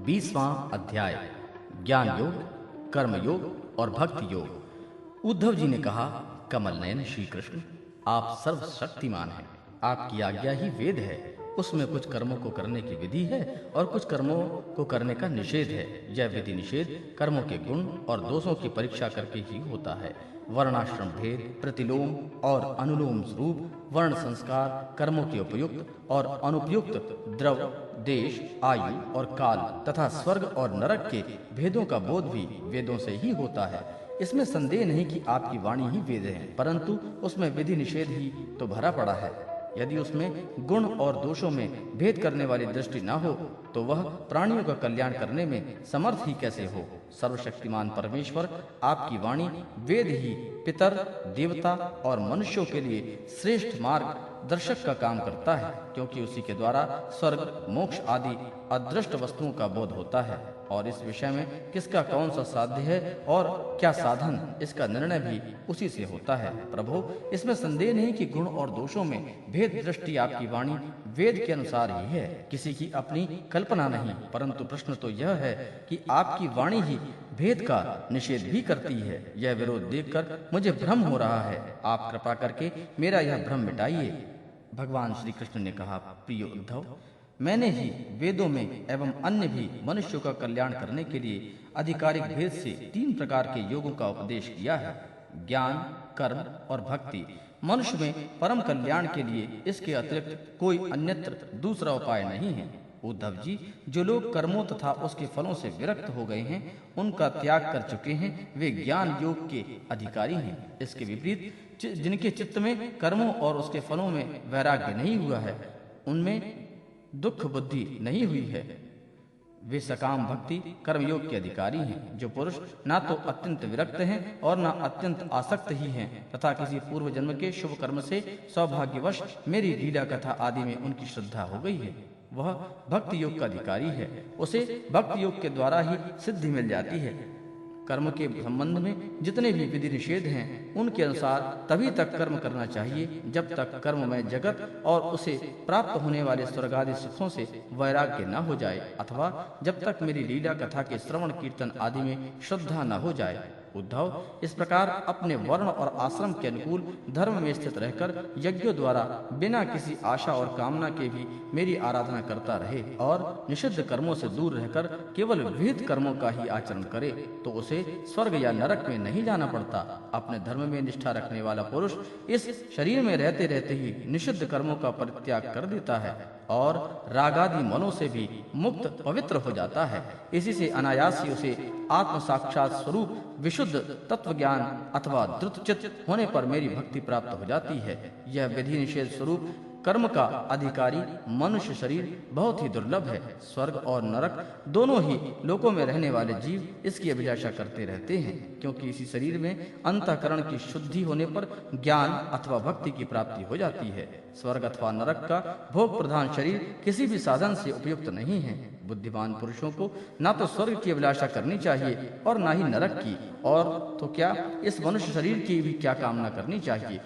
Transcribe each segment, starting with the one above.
20वां अध्याय ज्ञान योग, कर्म योग और भक्ति योग। उद्धव जी ने कहा, कमल नयन श्री कृष्ण, आप सर्वशक्तिमान हैं। आपकी आज्ञा ही वेद है। उसमें कुछ कर्मों को करने की विधि है और कुछ कर्मों को करने का निषेध है। यह विधि निषेध कर्मों के गुण और दोषों की परीक्षा करके ही होता है। वर्णाश्रम भेद, प्रतिलोम और अनुलोम स्वरूप, वर्ण संस्कार, कर्मों के उपयुक्त और अनुपयुक्त, द्रव, देश, आयु और काल तथा स्वर्ग और नरक के भेदों का बोध भी वेदों से ही होता है। इसमें संदेह नहीं कि आपकी वाणी ही वेद है, परंतु उसमें विधि निषेध ही तो भरा पड़ा है। यदि उसमें गुण और दोषों में भेद करने वाली दृष्टि न हो तो वह प्राणियों का कल्याण करने में समर्थ ही कैसे हो। सर्वशक्तिमान परमेश्वर, आपकी वाणी वेद ही पितर, देवता और मनुष्यों के लिए श्रेष्ठ मार्ग दर्शक का काम करता है, क्योंकि उसी के द्वारा स्वर्ग, मोक्ष आदि अदृष्ट वस्तुओं का बोध होता है। और इस विषय में किसका कौन सा साध्य है और क्या साधन, इसका निर्णय भी उसी से होता है। प्रभु, इसमें संदेह नहीं कि गुण और दोषों में भेद दृष्टि आपकी वाणी वेद के अनुसार ही है, किसी की अपनी कल्पना नहीं। परंतु प्रश्न तो यह है कि आपकी वाणी ही भेद का निषेध भी करती है। यह विरोध देखकर मुझे भ्रम हो रहा है। आप कृपा करके मेरा यह भ्रम मिटाइए। भगवान श्री कृष्ण ने कहा, प्रिय उद्धव, मैंने ही वेदों में एवं अन्य भी मनुष्यों का कल्याण करने के लिए आधिकारिक भेद से 3 प्रकार के योगों का उपदेश किया है, ज्ञान, कर्म और भक्ति। मनुष्य में परम कल्याण के लिए इसके अतिरिक्त कोई अन्यत्र दूसरा उपाय नहीं है। उद्धव जी, जो लोग कर्मों तथा उसके फलों से विरक्त हो गए हैं, उनका त्याग कर चुके हैं, वे ज्ञान योग के अधिकारी हैं। इसके विपरीत जिनके चित्त में कर्मों और उसके फलों में वैराग्य नहीं हुआ है, उनमें दुख बुद्धि नहीं हुई है, वे सकाम भक्ति कर्मयोग के अधिकारी हैं। जो पुरुष ना तो अत्यंत विरक्त हैं और ना अत्यंत आसक्त ही हैं तथा किसी पूर्व जन्म के शुभ कर्म से सौभाग्यवश मेरी लीला कथा आदि में उनकी श्रद्धा हो गई है, वह भक्ति योग का अधिकारी है। उसे भक्ति योग के द्वारा ही सिद्धि मिल जाती है। कर्म के संबंध में जितने भी विधि निषेध हैं, उनके अनुसार तभी तक कर्म करना चाहिए जब तक कर्म में जगत और उसे प्राप्त होने वाले स्वर्ग आदि सुखों से वैराग्य न हो जाए, अथवा जब तक मेरी लीला कथा के श्रवण कीर्तन आदि में श्रद्धा न हो जाए। उद्धव, इस प्रकार अपने वर्ण और आश्रम के अनुकूल धर्म में स्थित रहकर यज्ञों द्वारा बिना किसी आशा और कामना के भी मेरी आराधना करता रहे और निषिद्ध कर्मों से दूर रहकर केवल विहित कर्मों का ही आचरण करे तो उसे स्वर्ग या नरक में नहीं जाना पड़ता। अपने धर्म में निष्ठा रखने वाला पुरुष इस शरीर में रहते रहते ही निषिद्ध कर्मों का परित्याग कर देता है और रागादि मनों से भी मुक्त पवित्र हो जाता है। इसी से अनायास ही उसे आत्म साक्षात स्वरूप विशुद्ध तत्व ज्ञान अथवा द्रुतचित्त होने पर मेरी भक्ति प्राप्त हो जाती है। यह विधि निषेध स्वरूप कर्म का अधिकारी मनुष्य शरीर बहुत ही दुर्लभ है। स्वर्ग और नरक दोनों ही लोकों में रहने वाले जीव इसकी अभिलाषा करते रहते हैं, क्योंकि इसी शरीर में अंतःकरण की शुद्धि होने पर ज्ञान अथवा भक्ति की प्राप्ति हो जाती है। स्वर्ग अथवा नरक का भोग प्रधान शरीर किसी भी साधन से उपयुक्त नहीं है। बुद्धिमान पुरुषों को ना तो स्वर्ग की अभिलाषा करनी चाहिए और ना ही नरक की, और तो क्या इस मनुष्य शरीर की भी क्या कामना करनी चाहिए,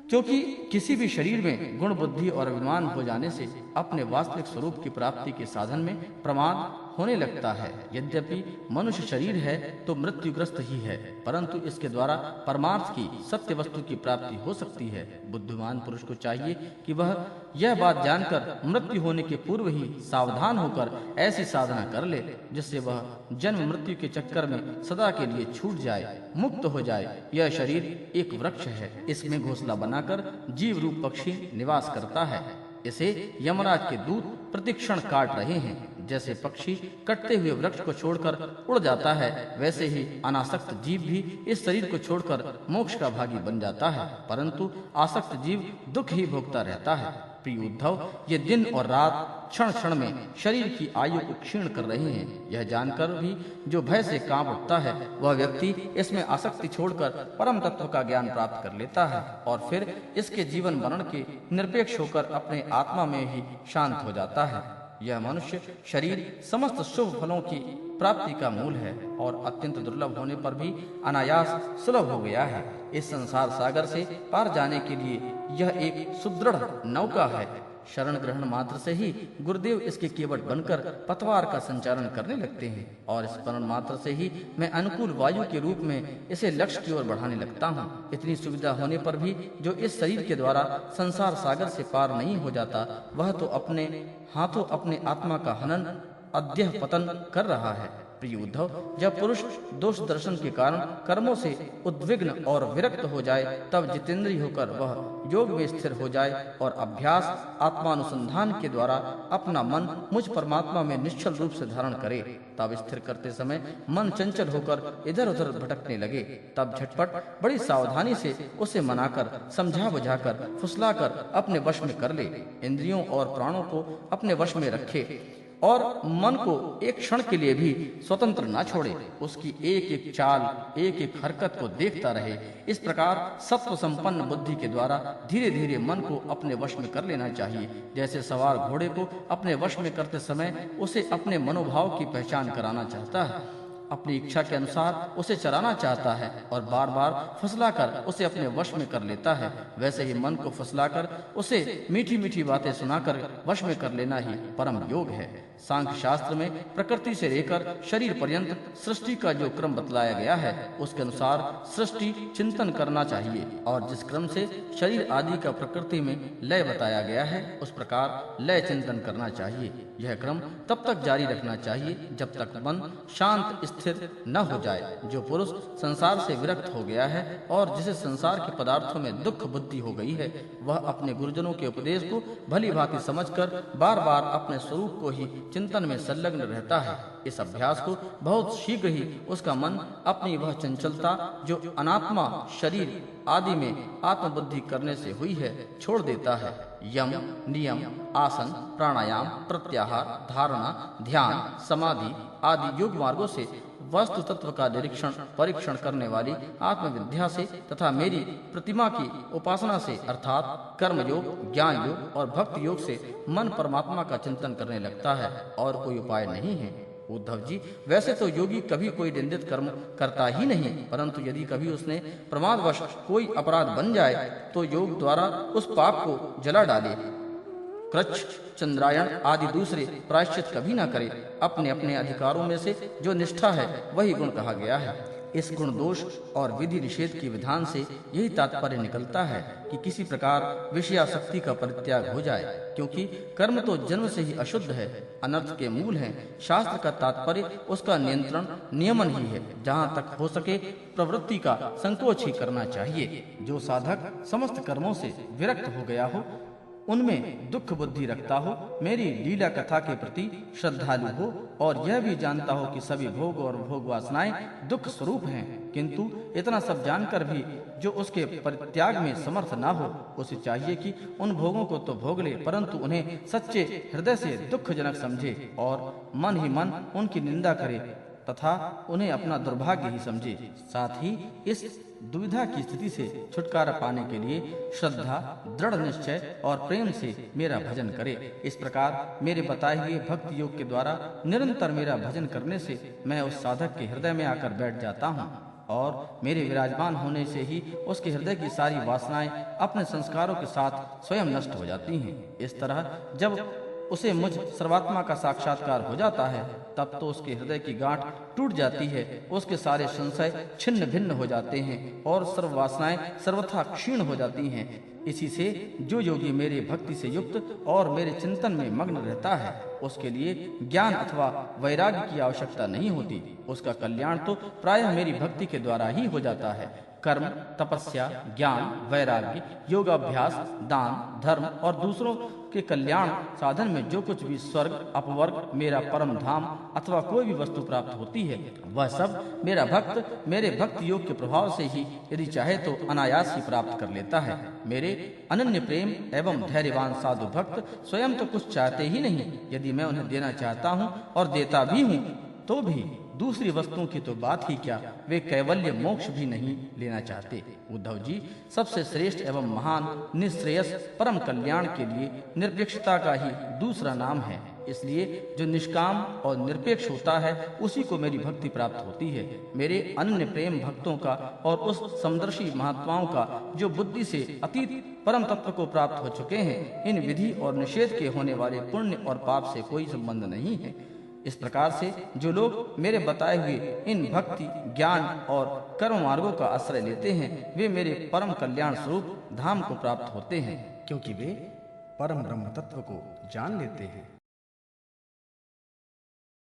क्योंकि किसी भी शरीर में गुण बुद्धि और अभिमान हो जाने से अपने वास्तविक स्वरूप की प्राप्ति के साधन में प्रमाद होने लगता है। यद्यपि मनुष्य शरीर है तो मृत्युग्रस्त ही है, परंतु इसके द्वारा परमार्थ की सत्य वस्तु की प्राप्ति हो सकती है। बुद्धिमान पुरुष को चाहिए कि वह यह बात जानकर मृत्यु होने के पूर्व ही सावधान होकर ऐसी साधना कर ले जिससे वह जन्म मृत्यु के चक्कर में सदा के लिए छूट जाए, मुक्त हो जाए। यह शरीर एक वृक्ष है, इसमें घोंसला बनाकर जीव रूप पक्षी निवास करता है। इसे यमराज के दूत प्रतिक्षण काट रहे हैं। जैसे पक्षी कटते हुए वृक्ष को छोड़कर उड़ जाता है, वैसे ही अनासक्त जीव भी इस शरीर को छोड़कर मोक्ष का भागी बन जाता है, परंतु आसक्त जीव दुख ही भोगता रहता है। प्रिय उद्धव, ये दिन और रात क्षण क्षण में शरीर की आयु को क्षीण कर रहे हैं। यह जानकर भी जो भय से कांप उठता है, वह व्यक्ति इसमें आसक्ति छोड़कर परम तत्व का ज्ञान प्राप्त कर लेता है और फिर इसके जीवन मरण के निरपेक्ष होकर अपने आत्मा में ही शांत हो जाता है। यह मनुष्य शरीर समस्त शुभ फलों की प्राप्ति का मूल है और अत्यंत दुर्लभ होने पर भी अनायास सुलभ हो गया है। इस संसार सागर से पार जाने के लिए यह एक सुदृढ़ नौका है। शरण ग्रहण मात्र से ही गुरुदेव इसके केवट बनकर पतवार का संचालन करने लगते हैं और स्मरण मात्र से ही मैं अनुकूल वायु के रूप में इसे लक्ष्य की ओर बढ़ाने लगता हूँ। इतनी सुविधा होने पर भी जो इस शरीर के द्वारा संसार सागर से पार नहीं हो जाता, वह तो अपने हाथों अपने आत्मा का हनन अध्यह पतन कर रहा है। प्रिय उद्धव, जब पुरुष दोष दर्शन के कारण कर्मों से उद्विग्न और विरक्त हो जाए, तब जितेंद्रिय होकर वह योग में स्थिर हो जाए और अभ्यास आत्मानुसंधान के द्वारा अपना मन मुझ परमात्मा में निश्चल रूप से धारण करे, तब स्थिर करते समय मन चंचल होकर इधर उधर भटकने लगे, तब झटपट बड़ी सावधानी से उसे मनाकर, समझा बुझाकर, फुसलाकर अपने वश में कर ले। इंद्रियों और प्राणों को अपने वश में रखे और मन को एक क्षण के लिए भी स्वतंत्र न छोड़े, उसकी एक एक चाल, एक एक हरकत को देखता रहे। इस प्रकार सत्व संपन्न बुद्धि के द्वारा धीरे धीरे मन को अपने वश में कर लेना चाहिए। जैसे सवार घोड़े को अपने वश में करते समय उसे अपने मनोभाव की पहचान कराना चाहता है, अपनी इच्छा के अनुसार उसे चलाना चाहता है और बार बार फुसलाकर उसे अपने वश में कर लेता है, वैसे ही मन को फुसलाकर उसे मीठी मीठी बातें सुनाकर वश में कर लेना ही परम योग है। सांख्य शास्त्र में प्रकृति से लेकर शरीर पर्यंत सृष्टि का जो क्रम बतलाया गया है, उसके अनुसार सृष्टि चिंतन करना चाहिए और जिस क्रम से शरीर आदि का प्रकृति में लय बताया गया है, उस प्रकार लय चिंतन करना चाहिए। यह क्रम तब तक जारी रखना चाहिए जब तक मन शांत स्थिर न हो जाए। जो पुरुष संसार से विरक्त हो गया है और जिसे संसार के पदार्थों में दुख बुद्धि हो गई है, वह अपने गुरुजनों के उपदेश को भली भांति समझकर बार बार अपने स्वरूप को ही चिंतन में संलग्न रहता है। इस अभ्यास को बहुत शीघ्र ही उसका मन अपनी वह चंचलता जो अनात्मा शरीर आदि में आत्मबुद्धि करने से हुई है, छोड़ देता है। यम, नियम, आसन, प्राणायाम, प्रत्याहार, धारणा, ध्यान, समाधि आदि योग मार्गों से वस्तु तत्व का निरीक्षण परीक्षण करने वाली आत्मविद्या से तथा मेरी प्रतिमा की उपासना से अर्थात कर्म योग, ज्ञान योग और भक्ति योग से मन परमात्मा का चिंतन करने लगता है और कोई उपाय नहीं है। उद्धव जी, वैसे तो योगी कभी कोई निंदित कर्म करता ही नहीं, परंतु यदि कभी उसने प्रमादवश कोई अपराध बन जाए तो योग द्वारा उस पाप को जला डाले। कृच्छ, चंद्रायण आदि दूसरे प्रायश्चित कभी न करे। अपने अपने अधिकारों में से जो निष्ठा है वही गुण कहा गया है। इस गुण दोष और विधि निषेध के विधान से यही तात्पर्य निकलता है कि किसी प्रकार विषयासक्ति का परित्याग हो जाए, क्योंकि कर्म तो जन्म से ही अशुद्ध है, अनर्थ के मूल हैं। शास्त्र का तात्पर्य उसका नियंत्रण नियमन ही है। जहाँ तक हो सके प्रवृत्ति का संकोच ही करना चाहिए। जो साधक समस्त कर्मों से विरक्त हो गया हो, उनमें दुख बुद्धि रखता हो, मेरी लीला कथा के प्रति श्रद्धालु हो और यह भी जानता हो कि सभी भोग और भोग वासनाएं दुख स्वरूप हैं, किंतु इतना सब जानकर भी जो उसके परित्याग में समर्थ ना हो, उसे चाहिए कि उन भोगों को तो भोग ले, परंतु उन्हें सच्चे हृदय से दुखजनक समझे और मन ही मन उनकी निंदा करे तथा उन्हें अपना दुर्भाग्य ही समझे। साथ ही इस दुविधा की स्थिति से छुटकारा पाने के लिए श्रद्धा, दृढ़ निश्चय और प्रेम से मेरा भजन करे। इस प्रकार मेरे बताए हुए भक्ति योग के द्वारा निरंतर मेरा भजन करने से मैं उस साधक के हृदय में आकर बैठ जाता हूँ और मेरे विराजमान होने से ही उसके हृदय की सारी वासनाएं अपने संस्कारों के साथ स्वयं नष्ट हो जाती हैं। इस तरह जब उसे मुझ सर्वात्मा का साक्षात्कार हो जाता है, तब तो उसके हृदय की गांठ टूट जाती है, उसके सारे संशय छिन्न भिन्न हो जाते हैं और सर्व वासनाएं सर्वथा क्षीण हो जाती हैं। इसी से जो योगी मेरे भक्ति से युक्त और मेरे चिंतन में मग्न रहता है, उसके लिए ज्ञान अथवा वैराग्य की आवश्यकता नहीं होती। उसका कल्याण तो प्रायः मेरी भक्ति के द्वारा ही हो जाता है। कर्म, तपस्या, ज्ञान, वैराग्य, योगाभ्यास, दान, धर्म और दूसरों के कल्याण साधन में जो कुछ भी स्वर्ग, अपवर्ग, मेरा परम धाम अथवा कोई भी वस्तु प्राप्त होती है, वह सब मेरा भक्त मेरे भक्ति योग के प्रभाव से ही यदि चाहे तो अनायास ही प्राप्त कर लेता है। मेरे अनन्य प्रेम एवं धैर्यवान साधु भक्त स्वयं तो कुछ चाहते ही नहीं, यदि मैं उन्हें देना चाहता हूँ और देता भी हूँ तो भी दूसरी वस्तुओं की तो बात ही क्या, वे कैवल्य मोक्ष भी नहीं लेना चाहते। उद्धव जी, सबसे श्रेष्ठ एवं महान निश्रेयस परम कल्याण के लिए निरपेक्षता का ही दूसरा नाम है। इसलिए जो निष्काम और निरपेक्ष होता है उसी को मेरी भक्ति प्राप्त होती है। मेरे अनन्य प्रेम भक्तों का और उस समदर्शी महात्माओं का जो बुद्धि से अतीत परम तत्व को प्राप्त हो चुके हैं, इन विधि और निषेध के होने वाले पुण्य और पाप से कोई संबंध नहीं है। इस प्रकार से जो लोग मेरे बताए हुए इन भक्ति, ज्ञान और कर्म मार्गों का आश्रय लेते हैं, वे मेरे परम कल्याण स्वरूप धाम को प्राप्त होते हैं, क्योंकि वे परम ब्रह्म तत्व को जान लेते हैं।